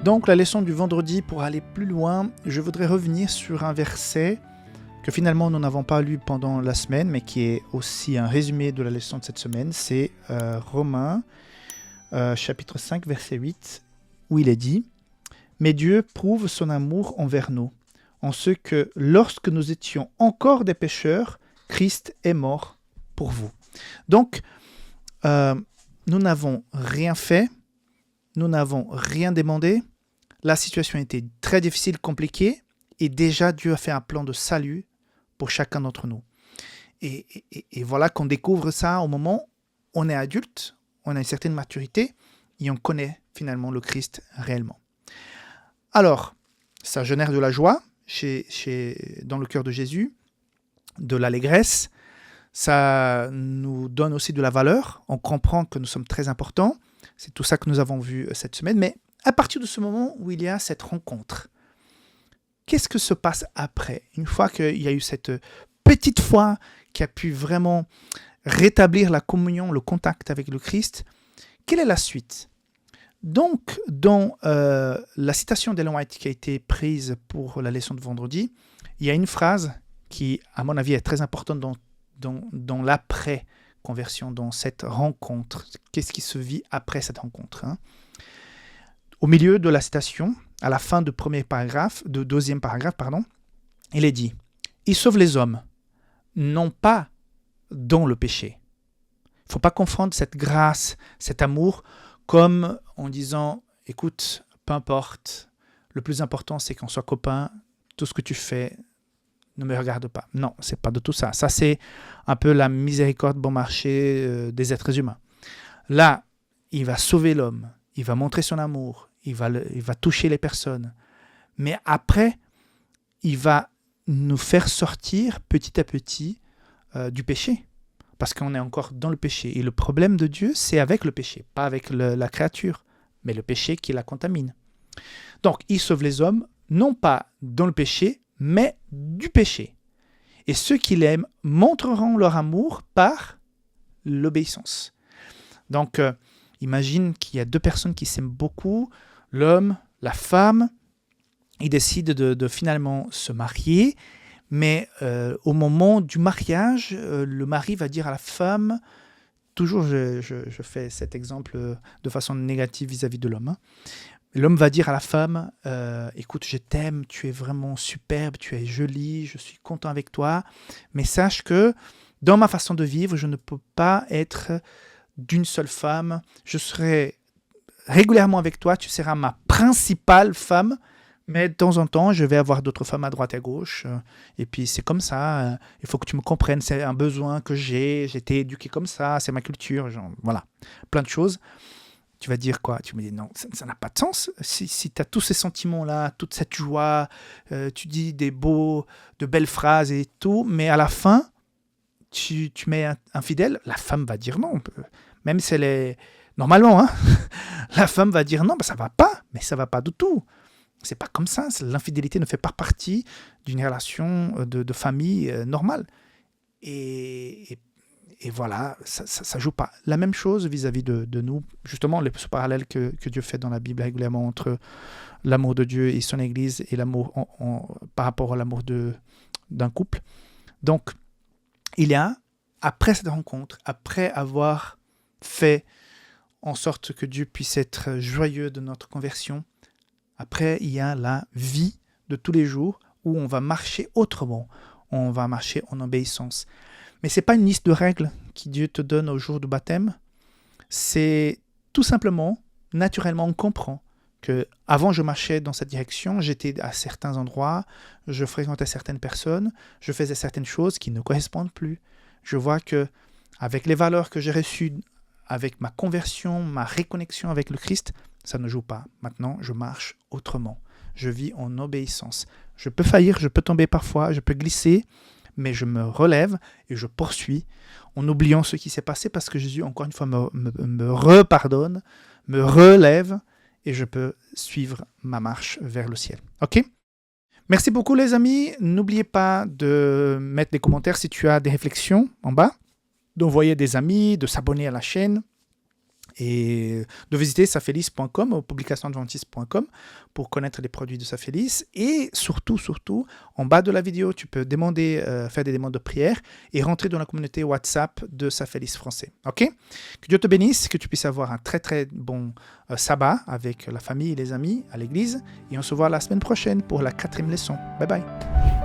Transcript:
Donc la leçon du vendredi, pour aller plus loin, je voudrais revenir sur un verset que finalement nous n'avons pas lu pendant la semaine, mais qui est aussi un résumé de la leçon de cette semaine. C'est Romains chapitre 5, verset 8, où il est dit « Mais Dieu prouve son amour envers nous, en ce que lorsque nous étions encore des pécheurs, Christ est mort pour vous. » Donc, nous n'avons rien fait, nous n'avons rien demandé, la situation était très difficile, compliquée, et déjà Dieu a fait un plan de salut pour chacun d'entre nous. Et voilà qu'on découvre ça au moment où on est adulte, on a une certaine maturité, et on connaît finalement le Christ réellement. Alors, ça génère de la joie dans le cœur de Jésus, de l'allégresse, ça nous donne aussi de la valeur, on comprend que nous sommes très importants, c'est tout ça que nous avons vu cette semaine, mais à partir de ce moment où il y a cette rencontre, qu'est-ce que se passe après? Une fois qu'il y a eu cette petite foi qui a pu vraiment rétablir la communion, le contact avec le Christ, quelle est la suite? Donc, dans la citation d'Ellen White qui a été prise pour la leçon de vendredi, il y a une phrase qui, à mon avis, est très importante dans l'après-conversion, dans cette rencontre. Qu'est-ce qui se vit après cette rencontre, hein? Au milieu de la citation, à la fin du deuxième paragraphe, il est dit « Il sauve les hommes, non pas dans le péché. » Il ne faut pas confondre cette grâce, cet amour, comme en disant « Écoute, peu importe, le plus important c'est qu'on soit copains, tout ce que tu fais, ne me regarde pas. » Non, ce n'est pas de tout ça. Ça, c'est un peu la miséricorde bon marché des êtres humains. Là, il va sauver l'homme, il va montrer son amour, il va toucher les personnes. Mais après, il va nous faire sortir petit à petit du péché. Parce qu'on est encore dans le péché. Et le problème de Dieu, c'est avec le péché, pas avec la créature, mais le péché qui la contamine. Donc, il sauve les hommes, non pas dans le péché, mais du péché. Et ceux qui l'aiment montreront leur amour par l'obéissance. Donc, imagine qu'il y a deux personnes qui s'aiment beaucoup, l'homme, la femme, ils décident de finalement se marier, mais au moment du mariage, le mari va dire à la femme, toujours je fais cet exemple de façon négative vis-à-vis de l'homme, hein. L'homme va dire à la femme, écoute, je t'aime, tu es vraiment superbe, tu es jolie, je suis content avec toi, mais sache que dans ma façon de vivre, je ne peux pas être d'une seule femme, je serai régulièrement avec toi, tu seras ma principale femme, mais de temps en temps, je vais avoir d'autres femmes à droite et à gauche, et puis c'est comme ça, il faut que tu me comprennes, c'est un besoin que j'ai été éduqué comme ça, c'est ma culture, genre, voilà, plein de choses. Tu vas dire quoi? Tu me dis non, ça n'a pas de sens. Si tu as tous ces sentiments-là, toute cette joie, tu dis de belles phrases et tout, mais à la fin, tu m'es infidèle, la femme va dire non. Même si elle est... Normalement, hein, la femme va dire non, ça va pas, mais ça va pas du tout. C'est pas comme ça. L'infidélité ne fait pas partie d'une relation de famille normale. Et voilà, ça joue pas. La même chose vis-à-vis de nous. Justement, ce parallèle que Dieu fait dans la Bible régulièrement entre l'amour de Dieu et son Église et l'amour par rapport à l'amour d'un couple. Donc, il y a, après cette rencontre, après avoir fait en sorte que Dieu puisse être joyeux de notre conversion, après, il y a la vie de tous les jours où on va marcher autrement. On va marcher en obéissance. Mais ce n'est pas une liste de règles que Dieu te donne au jour du baptême. C'est tout simplement, naturellement, on comprend que avant je marchais dans cette direction, j'étais à certains endroits, je fréquentais certaines personnes, je faisais certaines choses qui ne correspondent plus. Je vois que avec les valeurs que j'ai reçues, avec ma conversion, ma réconnexion avec le Christ, ça ne joue pas. Maintenant, je marche autrement. Je vis en obéissance. Je peux faillir, je peux tomber parfois, je peux glisser, mais je me relève et je poursuis en oubliant ce qui s'est passé parce que Jésus, encore une fois, me repardonne, me relève et je peux suivre ma marche vers le ciel. Ok? Merci beaucoup les amis. N'oubliez pas de mettre des commentaires si tu as des réflexions en bas, d'envoyer des amis, de s'abonner à la chaîne. et de visiter safelis.com ou publicationsadventiste.com pour connaître les produits de Safelis. Et surtout, en bas de la vidéo, tu peux faire des demandes de prière et rentrer dans la communauté WhatsApp de Safelis français. Ok? Que Dieu te bénisse, que tu puisses avoir un très très bon sabbat avec la famille et les amis à l'église. Et on se voit la semaine prochaine pour la 4e leçon. Bye bye!